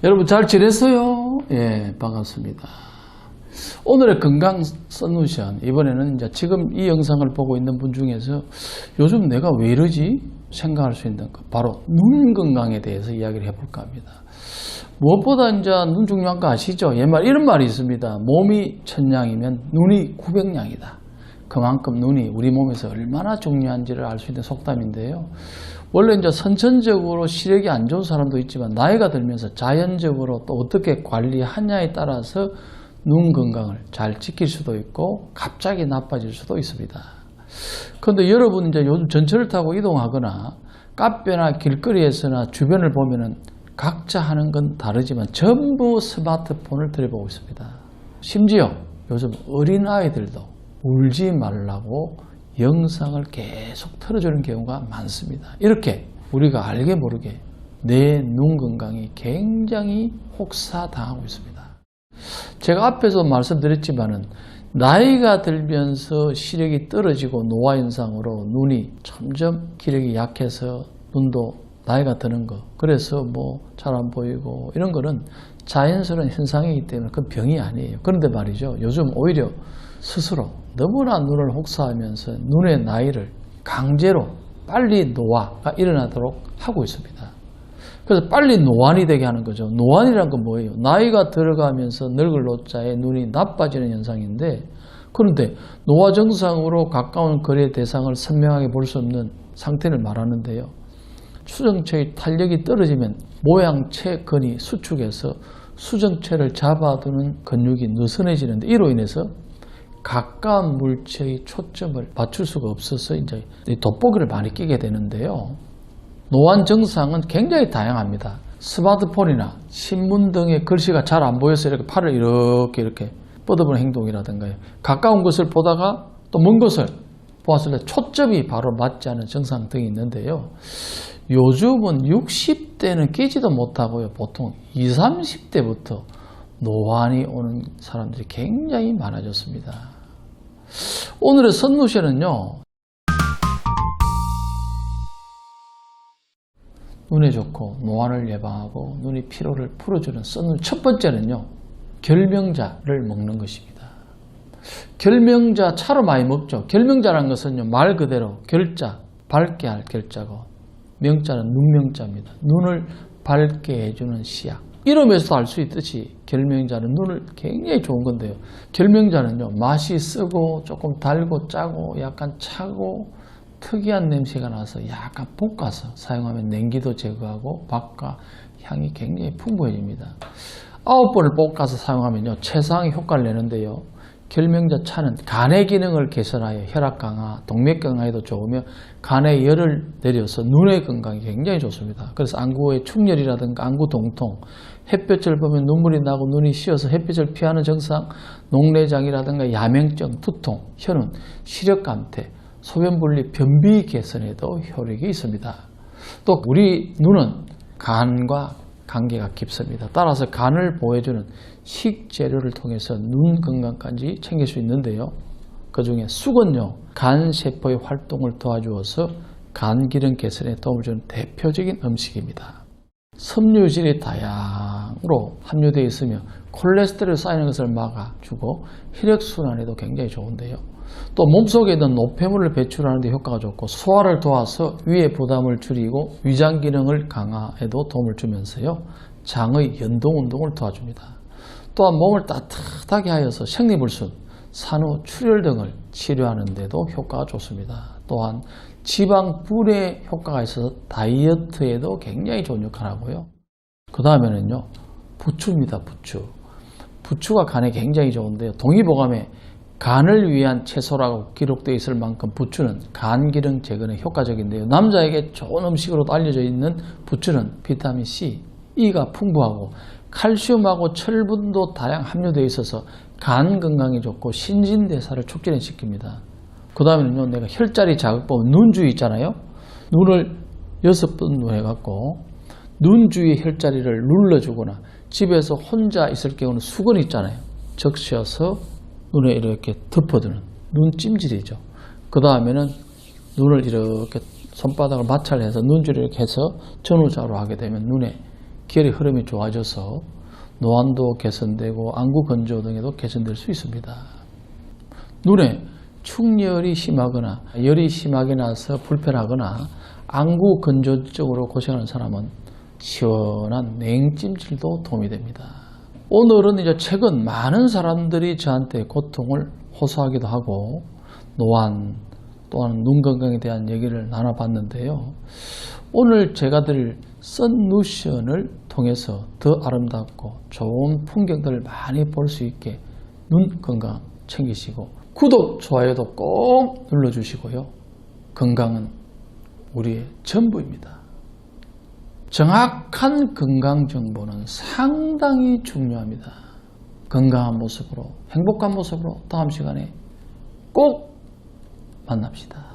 여러분 잘 지냈어요? 예, 반갑습니다. 오늘의 건강 솔루션, 이번에는 이제 지금 이 영상을 보고 있는 분 중에서 요즘 내가 왜 이러지? 생각할 수 있는 것, 바로 눈 건강에 대해서 이야기를 해볼까 합니다. 무엇보다 이제 눈 중요한 거 아시죠? 옛말 이런 말이 있습니다. 몸이 1000양이면 눈이 900양이다. 그만큼 눈이 우리 몸에서 얼마나 중요한지를 알 수 있는 속담인데요. 원래 이제 선천적으로 시력이 안 좋은 사람도 있지만 나이가 들면서 자연적으로 또 어떻게 관리하냐에 따라서 눈 건강을 잘 지킬 수도 있고 갑자기 나빠질 수도 있습니다. 그런데 여러분 이제 요즘 전철을 타고 이동하거나 카페나 길거리에서나 주변을 보면은 각자 하는 건 다르지만 전부 스마트폰을 들여보고 있습니다. 심지어 요즘 어린아이들도 울지 말라고 영상을 계속 틀어주는 경우가 많습니다. 이렇게 우리가 알게 모르게 내 눈 건강이 굉장히 혹사당하고 있습니다. 제가 앞에서 말씀드렸지만은 나이가 들면서 시력이 떨어지고 노화 현상으로 눈이 점점 기력이 약해서 눈도 나이가 드는 거, 그래서 뭐 잘 안 보이고 이런 거는 자연스러운 현상이기 때문에 그건 병이 아니에요. 그런데 말이죠, 요즘 오히려 스스로 너무나 눈을 혹사하면서 눈의 나이를 강제로 빨리 노화가 일어나도록 하고 있습니다. 그래서 빨리 노안이 되게 하는 거죠. 노안이란 건 뭐예요? 나이가 들어가면서 늙을 노자에 눈이 나빠지는 현상인데, 그런데 노화 증상으로 가까운 거리의 대상을 선명하게 볼 수 없는 상태를 말하는데요. 수정체의 탄력이 떨어지면 모양체근이 수축해서 수정체를 잡아두는 근육이 느슨해지는데, 이로 인해서 가까운 물체의 초점을 맞출 수가 없어서 이제 돋보기를 많이 끼게 되는데요. 노안 증상은 굉장히 다양합니다. 스마트폰이나 신문 등의 글씨가 잘 안 보여서 이렇게 팔을 이렇게 뻗어보는 행동이라든가, 가까운 것을 보다가 또 먼 것을 보았을 때 초점이 바로 맞지 않은 증상 등이 있는데요. 요즘은 60대는 끼지도 못하고요. 보통 20, 30대부터 노안이 오는 사람들이 굉장히 많아졌습니다. 오늘의 솔루션은요, 눈에 좋고 노안을 예방하고 눈의 피로를 풀어주는 솔루션. 첫 번째는요, 결명자를 먹는 것입니다. 결명자 차로 많이 먹죠. 결명자라는 것은요, 말 그대로 결자, 밝게 할 결자고, 명자는 눈명자입니다. 눈을 밝게 해주는 씨앗. 이름에서도 알 수 있듯이 결명자는 눈을 굉장히 좋은 건데요. 결명자는요, 맛이 쓰고 조금 달고 짜고 약간 차고 특이한 냄새가 나서 약간 볶아서 사용하면 냉기도 제거하고 맛과 향이 굉장히 풍부해집니다. 9번을 볶아서 사용하면요, 최상의 효과를 내는데요. 결명자 차는 간의 기능을 개선하여 혈압 강화, 동맥 강화에도 좋으며 간에 열을 내려서 눈의 건강에 굉장히 좋습니다. 그래서 안구의 충혈이라든가 안구 동통, 햇볕을 보면 눈물이 나고 눈이 씌어서 햇빛을 피하는 증상, 녹내장이라든가 야맹증, 두통, 현운, 시력 감퇴, 소변 분리, 변비 개선에도 효력이 있습니다. 또 우리 눈은 간과 관계가 깊습니다. 따라서 간을 보호해주는 식재료를 통해서 눈 건강까지 챙길 수 있는데요. 그 중에 쑥은요, 간세포의 활동을 도와주어서 간 기능 개선에 도움을 주는 대표적인 음식입니다. 섬유질이 다양으로 함유되어 있으며 콜레스테롤 쌓이는 것을 막아주고 혈액순환에도 굉장히 좋은데요. 또 몸속에 있는 노폐물을 배출하는 데 효과가 좋고, 소화를 도와서 위의 부담을 줄이고 위장 기능을 강화에도 도움을 주면서요, 장의 연동 운동을 도와줍니다. 또한 몸을 따뜻하게 하여서 생리불순, 산후, 출혈 등을 치료하는 데도 효과가 좋습니다. 또한 지방 분해 효과가 있어서 다이어트에도 굉장히 좋은 역할을 하고요. 그 다음에는요, 부추입니다. 부추가 간에 굉장히 좋은데요. 동의보감에 간을 위한 채소라고 기록되어 있을 만큼 부추는 간 기능 제거에 효과적인데요. 남자에게 좋은 음식으로도 알려져 있는 부추는 비타민 C, E가 풍부하고 칼슘하고 철분도 다양 함유되어 있어서 간 건강에 좋고 신진대사를 촉진시킵니다. 그 다음에는요, 내가 혈자리 자극법, 눈 주위 있잖아요. 눈을 6번 해갖고 눈 주위 혈자리를 눌러주거나 집에서 혼자 있을 경우는 수건 있잖아요. 적셔서 눈에 이렇게 덮어두는 눈찜질이죠. 그 다음에는 눈을 이렇게 손바닥을 마찰해서 눈줄을 이렇게 해서 전후좌우로 하게 되면 눈에 기혈의 흐름이 좋아져서 노안도 개선되고 안구 건조 등에도 개선될 수 있습니다. 눈에 충혈이 심하거나 열이 심하게 나서 불편하거나 안구 건조증으로 고생하는 사람은 시원한 냉찜질도 도움이 됩니다. 오늘은 이제 최근 많은 사람들이 저한테 고통을 호소하기도 하고 노안 또한 눈 건강에 대한 얘기를 나눠봤는데요. 오늘 제가 드릴 선루션을 통해서 더 아름답고 좋은 풍경들을 많이 볼 수 있게 눈 건강 챙기시고 구독, 좋아요도 꼭 눌러주시고요. 건강은 우리의 전부입니다. 정확한 건강 정보는 상당히 중요합니다. 건강한 모습으로, 행복한 모습으로 다음 시간에 꼭 만납시다.